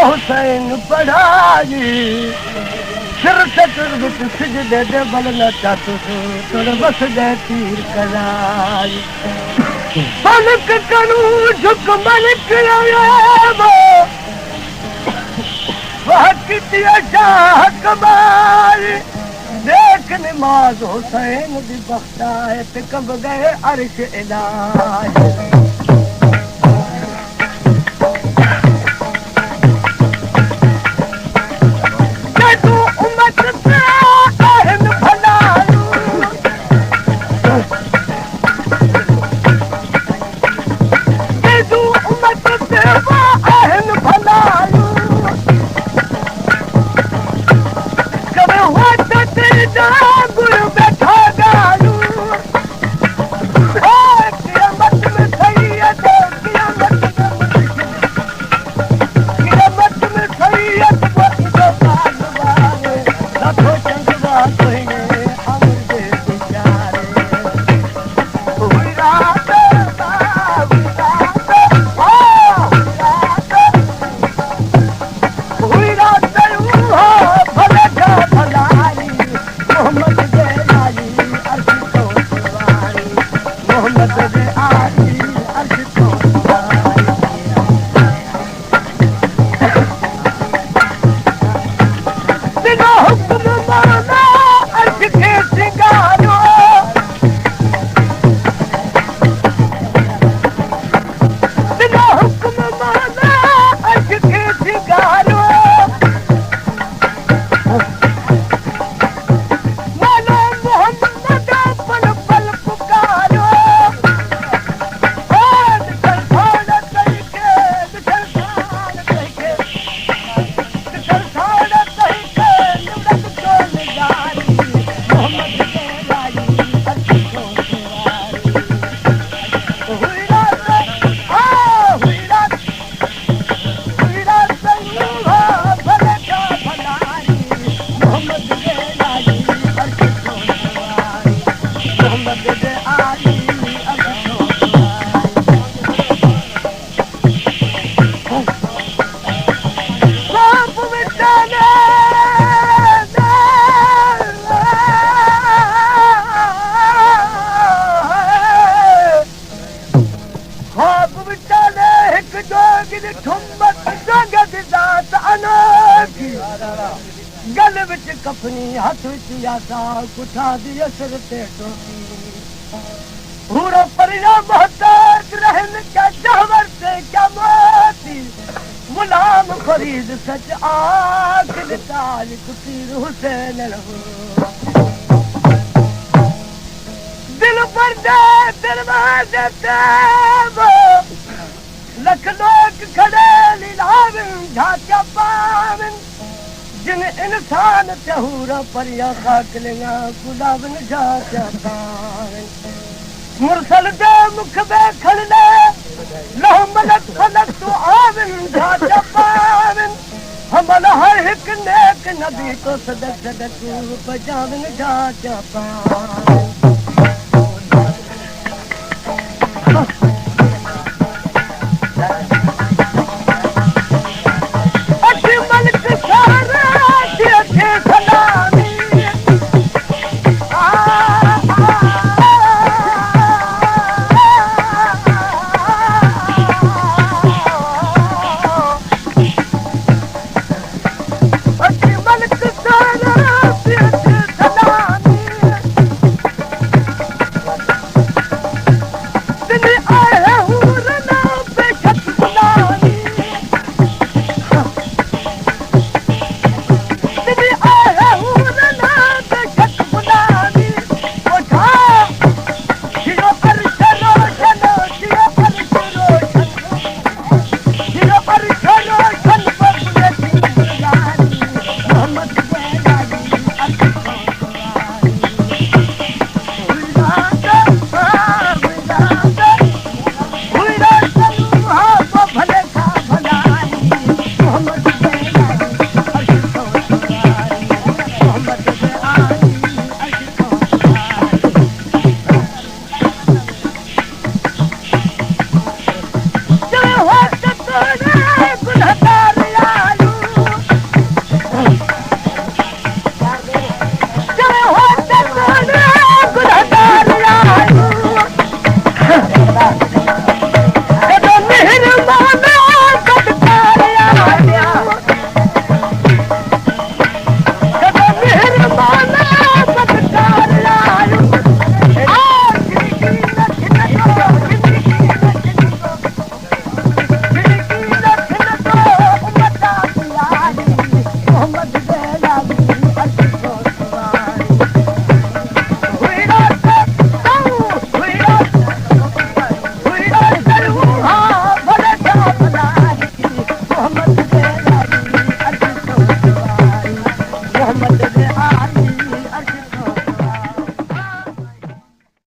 हुसैन पढ़ाई सिर चक्र विच सिजदे दे बल न चातु तुर बस दे तीर कराई फलक करू झुक मलिक आयो वह कितिया शाह कमाल देख नमाज हुसैन दी बख्ताए ते कब गए अर्श इलाही गल विच कफनी हाथ विच यासा कुठा दी असर ते टोपी पूरा परिया मोहताज रहन क्या जहवर से क्या मोती गुलाम फरीद सच आख ताज कुतीर हुसैन दिल पर दे दरवाजे ते लख लोग खड़े लीलावन झांका पावन जिन इंसान चहूरा परिया खाकलिया गुलाबन झांका पावन मुरसल दे मुख बे खड़ले लह मलक फलक तो आवन झांका पावन हमल हर हिक नेक नबी को सदक सदक बजावन झांका पावन